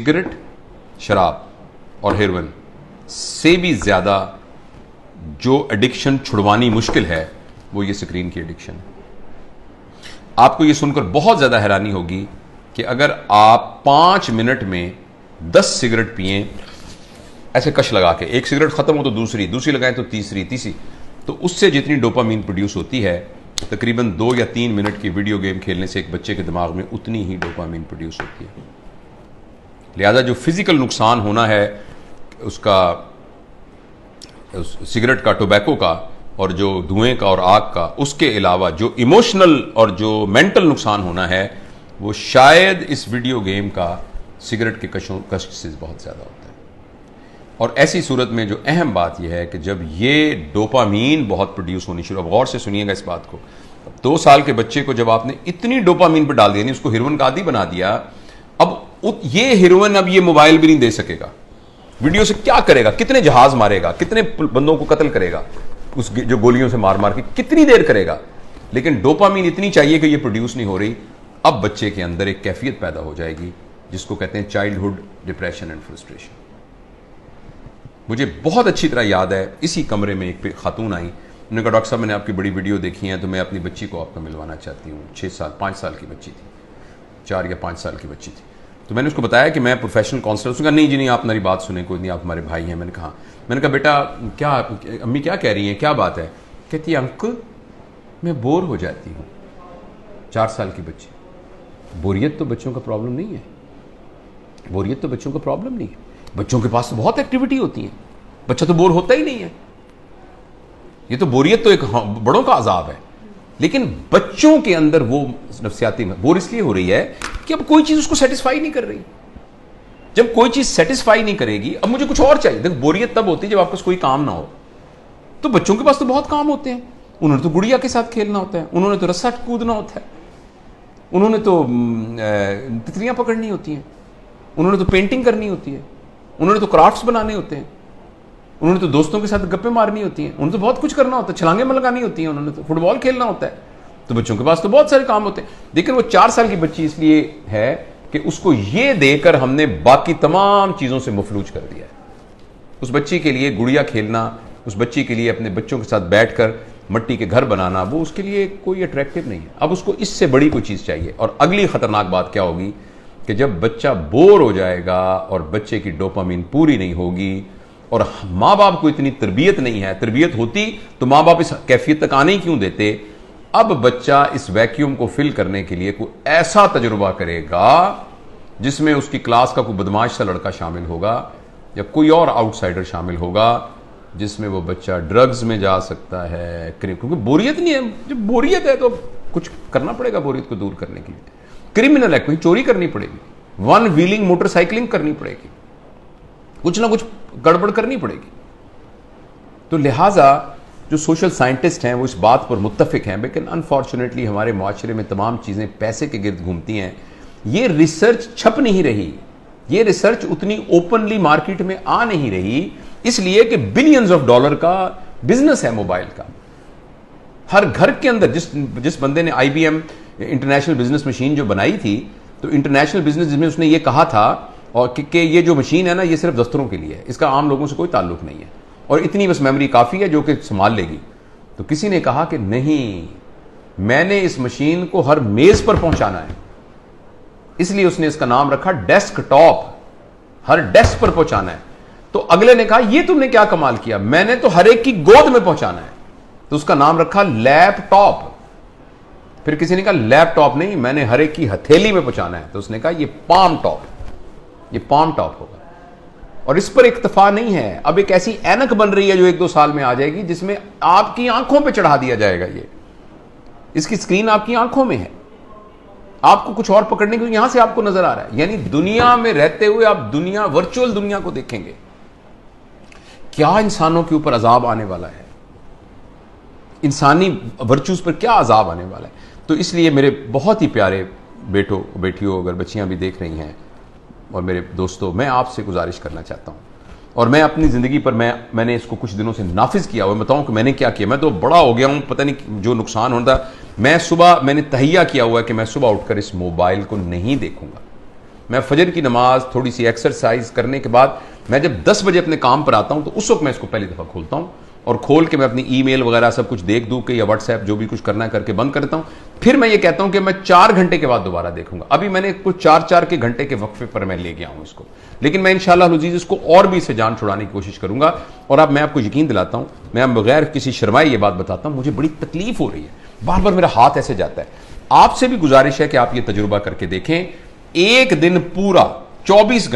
Cigarette, शराब और heroin से भी ज्यादा जो एडिक्शन छुड़वानी मुश्किल है वो ये स्क्रीन की एडिक्शन है। आपको ये सुनकर बहुत ज्यादा हैरानी होगी कि अगर आप 5 मिनट में 10 सिगरेट पिए, ऐसे कश लगा के, एक सिगरेट खत्म हो तो दूसरी, दूसरी लगाएं तो तीसरी, तो उससे जितनी डोपामीन प्रोड्यूस होती है तकरीबन 2 या 3 मिनट की वीडियो गेम खेलने से एक बच्चे के दिमाग में उतनी ही डोपामीन प्रोड्यूस होती है। लिहाजा जो फिजिकल नुकसान होना है उसका, सिगरेट का, टोबैको का और जो धुएं का और आग का, उसके अलावा जो इमोशनल और जो मेंटल नुकसान होना है वो शायद इस वीडियो गेम का सिगरेट के कष्ट से बहुत ज्यादा होता है। और ऐसी सूरत में जो अहम बात यह है कि जब ये डोपामीन बहुत प्रोड्यूस होनी शुरू, अब गौर से सुनिएगा इस बात को, 2 साल के बच्चे को जब आपने इतनी डोपामीन पर डाल दिया, उसको हेरोइन का आदी बना दिया, अब ये हेरोइन अब ये मोबाइल भी नहीं दे सकेगा, वीडियो से क्या करेगा, कितने जहाज मारेगा, कितने बंदों को कत्ल करेगा उस जो गोलियों से मार मार के, कितनी देर करेगा, लेकिन डोपामीन इतनी चाहिए कि ये प्रोड्यूस नहीं हो रही। अब बच्चे के अंदर एक कैफियत पैदा हो जाएगी जिसको कहते हैं चाइल्डहुड डिप्रेशन एंड फ्रस्ट्रेशन। मुझे बहुत अच्छी तरह याद है, इसी कमरे में एक खातून आई, उन्होंने कहा डॉक्टर साहब मैंने आपकी बड़ी वीडियो देखी है तो मैं अपनी बच्ची को आपको मिलवाना चाहती हूँ। 5 साल की बच्ची थी, 4 या 5 साल की बच्ची थी। तो मैंने उसको बताया कि मैं प्रोफेशनल काउंसलर। उसने कहा नहीं जी नहीं, आप मेरी बात सुने, कोई नहीं, आप हमारे भाई हैं। मैंने कहा बेटा क्या, अम्मी क्या कह रही हैं, क्या बात है? कहती है अंकल मैं बोर हो जाती हूँ। 4 साल की बच्ची। बोरियत तो बच्चों का प्रॉब्लम नहीं है, बोरियत तो बच्चों का प्रॉब्लम नहीं है, बच्चों के पास तो बहुत एक्टिविटी होती है, बच्चा तो बोर होता ही नहीं है। ये तो बोरियत तो एक बड़ों का अजाब है, लेकिन बच्चों के अंदर वो नफ्सियाती बोर इसलिए हो रही है कि अब कोई चीज उसको सेटिस्फाई नहीं कर रही। जब कोई चीज सेटिस्फाई नहीं करेगी, अब मुझे कुछ और चाहिए। देखो बोरियत तब होती है जब आपके पास कोई काम ना हो। तो बच्चों के पास तो बहुत काम होते हैं, उन्होंने तो गुड़िया के साथ खेलना होता है, उन्होंने तो रस्सा कूदना होता है, उन्होंने तो तितलियां पकड़नी होती हैं, उन्होंने तो पेंटिंग करनी होती है, उन्होंने तो क्राफ्ट्स बनाने होते हैं, उन्होंने तो दोस्तों के साथ गप्पे मारनी होती हैं, उन्होंने तो बहुत कुछ करना होता है, छलांगे लगानी होती हैं, उन्होंने तो फुटबॉल खेलना होता है। तो बच्चों के पास तो बहुत सारे काम होते हैं। लेकिन वो 4 साल की बच्ची इसलिए है कि उसको ये देकर हमने बाकी तमाम चीजों से मफलूज कर दिया है। उस बच्ची के लिए गुड़िया खेलना, उस बच्ची के लिए अपने बच्चों के साथ बैठकर मट्टी के घर बनाना, वो उसके लिए कोई अट्रैक्टिव नहीं है। अब उसको इससे बड़ी कोई चीज चाहिए। और अगली खतरनाक बात क्या होगी कि जब बच्चा बोर हो जाएगा और बच्चे की डोपामीन पूरी नहीं होगी और माँ बाप को इतनी तरबियत नहीं है, तरबियत होती तो माँ बाप इस कैफियत तक आने ही क्यों देते। अब बच्चा इस वैक्यूम को फिल करने के लिए कोई ऐसा तजुर्बा करेगा जिसमें उसकी क्लास का कोई बदमाश सा लड़का शामिल होगा या कोई और आउटसाइडर शामिल होगा, जिसमें वो बच्चा ड्रग्स में जा सकता है, क्योंकि बोरियत नहीं है। जब बोरियत है तो कुछ करना पड़ेगा बोरियत को दूर करने के लिए। क्रिमिनल एक्ट में चोरी करनी पड़ेगी, 1 व्हीलिंग मोटरसाइकिलिंग करनी पड़ेगी, कुछ ना कुछ गड़बड़ करनी पड़ेगी। तो लिहाजा जो सोशल साइंटिस्ट हैं वो इस बात पर मुत्तफिक हैं, लेकिन अनफॉर्चुनेटली हमारे माशरे में तमाम चीजें पैसे के गिर्द घूमती हैं। ये रिसर्च छप नहीं रही, ये रिसर्च उतनी ओपनली मार्केट में आ नहीं रही, इसलिए कि बिलियंस ऑफ डॉलर का बिजनेस है मोबाइल का। हर घर के अंदर जिस बंदे ने IBM इंटरनेशनल बिजनेस मशीन जो बनाई थी, तो इंटरनेशनल बिजनेस जिसमें उसने ये कहा था और कि ये जो मशीन है ना, ये सिर्फ दफ्तरों के लिए है, इसका आम लोगों से कोई ताल्लुक नहीं है और इतनी बस मेमोरी काफी है जो कि संभाल लेगी। तो किसी ने कहा कि नहीं, मैंने इस मशीन को हर मेज पर पहुंचाना है, इसलिए उसने इसका नाम रखा डेस्कटॉप, हर डेस्क पर पहुंचाना है। तो अगले ने कहा ये तुमने क्या कमाल किया, मैंने तो हर एक की गोद में पहुंचाना है, तो उसका नाम रखा लैपटॉप। फिर किसी ने कहा लैपटॉप नहीं, मैंने हर एक की हथेली में पहुंचाना है, तो उसने कहा ये पाम टॉप, ये पाम टॉप होगा। और इस पर इक्तफा नहीं है, अब एक ऐसी ऐनक बन रही है जो 1-2 साल में आ जाएगी जिसमें आपकी आंखों पे चढ़ा दिया जाएगा। ये इसकी स्क्रीन आपकी आंखों में है, आपको कुछ और पकड़ने को यहां से आपको नजर आ रहा है। यानी दुनिया में रहते हुए आप दुनिया, वर्चुअल दुनिया को देखेंगे। क्या इंसानों के ऊपर अजाब आने वाला है, इंसानी वर्चूज पर क्या अजाब आने वाला है। तो इसलिए मेरे बहुत ही प्यारे बेटों बेटियों, अगर बच्चियां भी देख रही हैं और मेरे दोस्तों, मैं आपसे गुजारिश करना चाहता हूं, और मैं अपनी जिंदगी पर मैंने इसको कुछ दिनों से नाफिज किया हुआ। बताऊं कि मैंने क्या किया, मैं तो बड़ा हो गया हूं, पता नहीं जो नुकसान होता। मैंने तहिया किया हुआ है कि मैं सुबह उठकर इस मोबाइल को नहीं देखूंगा। मैं फजर की नमाज, थोड़ी सी एक्सरसाइज करने के बाद मैं जब 10 बजे अपने काम पर आता हूं तो उस वक्त मैं इसको पहली दफा खोलता हूं और खोल के मैं अपनी ईमेल वगैरह सब कुछ देख दूं के या व्हाट्सएप जो भी कुछ करना है करके बंद करता हूं। फिर मैं ये कहता हूं कि मैं 4 घंटे के बाद दोबारा देखूंगा। अभी मैंने कुछ 4-4 के घंटे के वक्फे पर मैं ले गया हूं इसको, लेकिन मैं इंशाअल्लाह अज़ीज़ इसको और भी इससे जान छुड़ाने की कोशिश करूंगा। और अब मैं आपको यकीन दिलाता हूं, मैं बगैर किसी शर्माए ये बात बताता हूं, मुझे बड़ी तकलीफ हो रही है, बार बार मेरा हाथ ऐसे जाता है। आपसे भी गुजारिश है कि आप ये तजुर्बा करके देखें। एक दिन पूरा 24